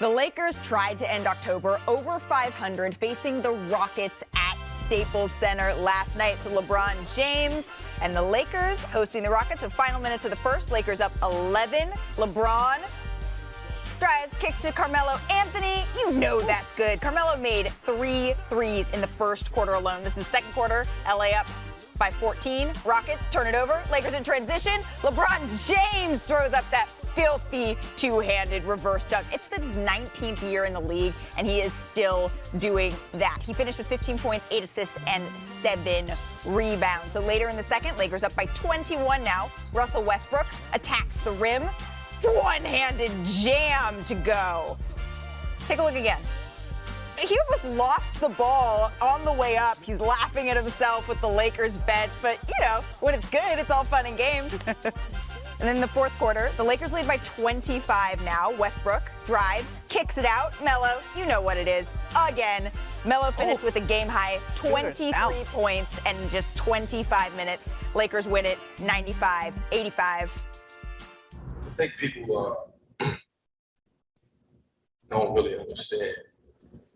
The Lakers tried to end October over 500, facing the Rockets at Staples Center last night. So LeBron James and the Lakers hosting the Rockets. So final minutes of the first, Lakers up 11. LeBron drives, kicks to Carmelo Anthony. You know that's good. Carmelo made 3 threes in the first quarter alone. This is second quarter. LA up by 14. Rockets turn it over. Lakers in transition. LeBron James throws up that filthy two-handed reverse dunk. It's his 19th year in the league, and he is still doing that. He finished with 15 points, 8 assists, and 7 rebounds. So later in the second, Lakers up by 21 now. Russell Westbrook attacks the rim. One-handed jam to go. Take a look again. He almost lost the ball on the way up. He's laughing at himself with the Lakers bench, but, you know, when it's good, it's all fun and games. And then in the fourth quarter, the Lakers lead by 25 now. Westbrook drives, kicks it out. Melo, you know what it is. Again, Melo finished with a game-high 23 points and just 25 minutes. Lakers win it 95-85. I think people don't really understand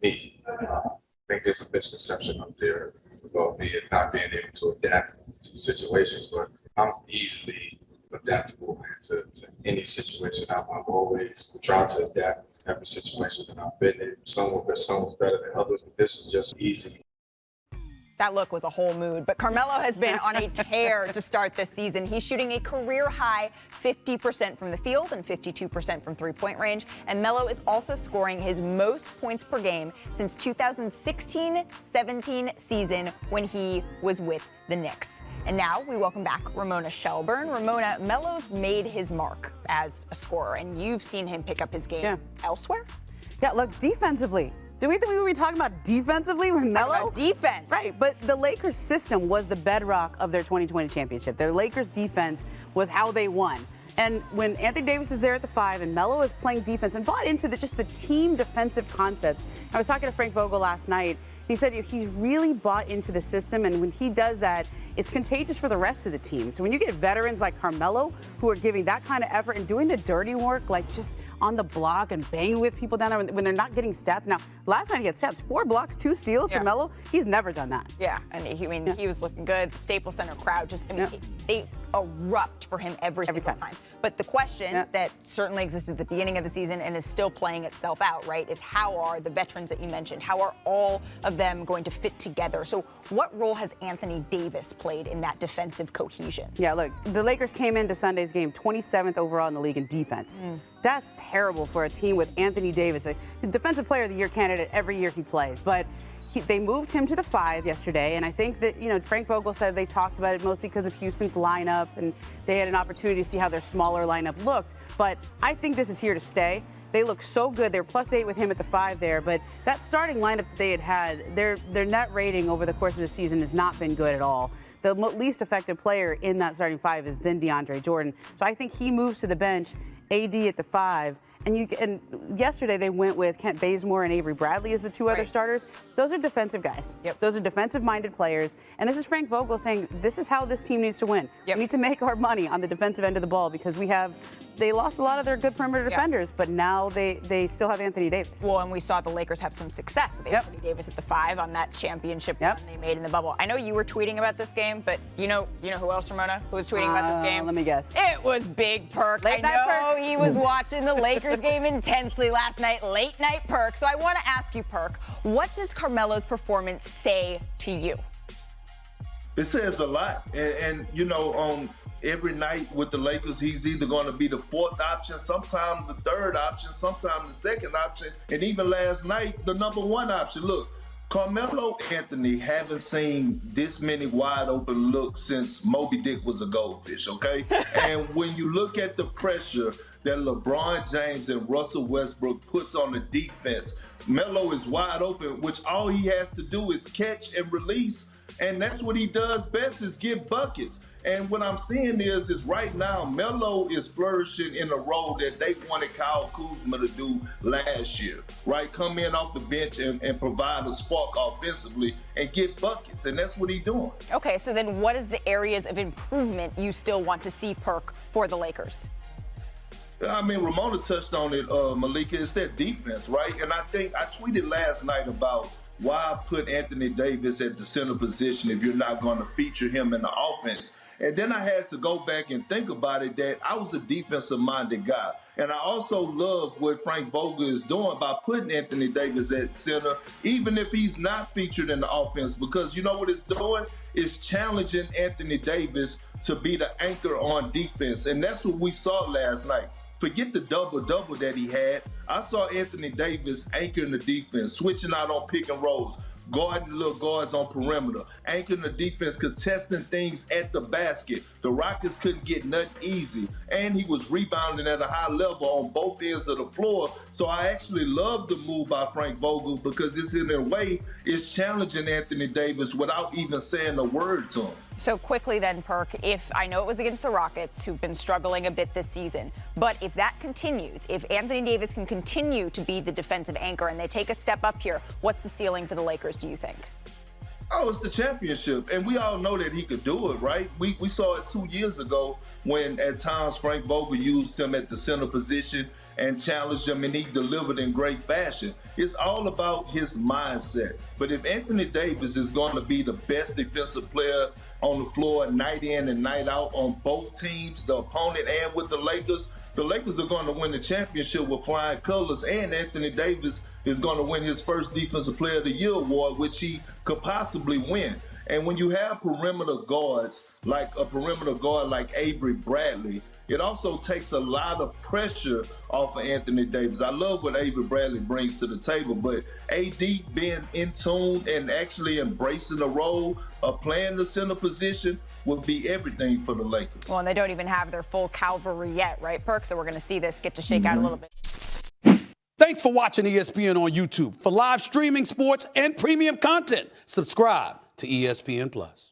me. I think there's a misconception up there about me and not being able to adapt to situations, but I'm easily adaptable to any situation. I've always tried to adapt to every situation that I've been in. Some was better than others, but this is just easy. That look was a whole mood, but Carmelo has been on a tear to start this season. He's shooting a career-high 50% from the field and 52% from three-point range, and Melo is also scoring his most points per game since 2016-17 season when he was with the Knicks. And now we welcome back Ramona Shelburne. Ramona, Melo's made his mark as a scorer, and you've seen him pick up his game elsewhere? Yeah, look, defensively. Do we think we were talking about defensively with Melo? Defense. Right, but the Lakers system was the bedrock of their 2020 championship. Their Lakers defense was how they won. And when Anthony Davis is there at the 5 and Melo is playing defense and bought into just the team defensive concepts. I was talking to Frank Vogel last night. He said he's really bought into the system, and when he does that, it's contagious for the rest of the team. So when you get veterans like Carmelo who are giving that kind of effort and doing the dirty work, like just on the block and banging with people down there when they're not getting stats. Now, last night he had stats, 4 blocks, 2 steals for Melo. He's never done that. Yeah, and he was looking good. The Staples Center crowd they erupt for him every single time. But the question that certainly existed at the beginning of the season and is still playing itself out, right, is how are the veterans that you mentioned, how are all of them going to fit together? So what role has Anthony Davis played in that defensive cohesion? Yeah, look, the Lakers came into Sunday's game 27th overall in the league in defense. That's terrible for a team with Anthony Davis, a defensive player of the year candidate every year he plays. But they moved him to the 5 yesterday, and I think that, Frank Vogel said they talked about it mostly because of Houston's lineup, and they had an opportunity to see how their smaller lineup looked. But I think this is here to stay. They look so good. They're +8 with him at the 5 there, but that starting lineup that they had, their net rating over the course of the season has not been good at all. The least effective player in that starting 5 has been DeAndre Jordan. So I think he moves to the bench, AD at the 5. And yesterday they went with Kent Bazemore and Avery Bradley as the 2 other starters. Those are defensive guys. Those are defensive-minded players. And this is Frank Vogel saying this is how this team needs to win. We need to make our money on the defensive end of the ball because they lost a lot of their good perimeter defenders, but now they still have Anthony Davis. Well, and we saw the Lakers have some success with Anthony Davis at the 5 on that championship run they made in the bubble. I know you were tweeting about this game, but you know who else, Ramona, who was tweeting about this game? Let me guess. It was Big Perk. I know he was watching the Lakers game intensely last night, late night Perk. So I want to ask you, Perk, what does Carmelo's performance say to you? It says a lot. And every night with the Lakers, he's either going to be the 4th option, sometimes the 3rd option, sometimes the 2nd option, and even last night, the number 1 option. Look, Carmelo Anthony haven't seen this many wide open looks since Moby Dick was a goldfish, okay? And when you look at the pressure that LeBron James and Russell Westbrook puts on the defense, Melo is wide open, which all he has to do is catch and release, and that's what he does best is get buckets. And what I'm seeing is right now, Melo is flourishing in a role that they wanted Kyle Kuzma to do last year, right? Come in off the bench and provide a spark offensively and get buckets, and that's what he's doing. Okay, so then what is the areas of improvement you still want to see, Perk, for the Lakers? I mean, Ramona touched on it, Malika. It's that defense, right? And I think I tweeted last night about why put Anthony Davis at the center position if you're not going to feature him in the offense. And then I had to go back and think about it, that I was a defensive-minded guy. And I also love what Frank Vogel is doing by putting Anthony Davis at center, even if he's not featured in the offense, because you know what it's doing? It's challenging Anthony Davis to be the anchor on defense. And that's what we saw last night. Forget the double-double that he had. I saw Anthony Davis anchoring the defense, switching out on pick and rolls, guarding the little guards on perimeter, anchoring the defense, contesting things at the basket. The Rockets couldn't get nothing easy, and he was rebounding at a high level on both ends of the floor. So I actually love the move by Frank Vogel because it's in a way, it's challenging Anthony Davis without even saying a word to him. So quickly then, Perk, if I know it was against the Rockets, who've been struggling a bit this season, but if that continues, if Anthony Davis can continue to be the defensive anchor and they take a step up here, what's the ceiling for the Lakers, do you think? Oh, it's the championship. And we all know that he could do it, right? We saw it 2 years ago when at times Frank Vogel used him at the center position and challenged him, and he delivered in great fashion. It's all about his mindset. But if Anthony Davis is going to be the best defensive player on the floor night in and night out on both teams, the opponent and with the Lakers are going to win the championship with flying colors, and Anthony Davis is going to win his first Defensive Player of the Year award, which he could possibly win. And when you have perimeter guards, like a perimeter guard like Avery Bradley, it also takes a lot of pressure off of Anthony Davis. I love what Avery Bradley brings to the table, but AD being in tune and actually embracing the role of playing the center position would be everything for the Lakers. Well, and they don't even have their full cavalry yet, right, Perk? So we're going to see this get to shake out a little bit. Thanks for watching ESPN on YouTube. For live streaming, sports, and premium content, subscribe to ESPN+.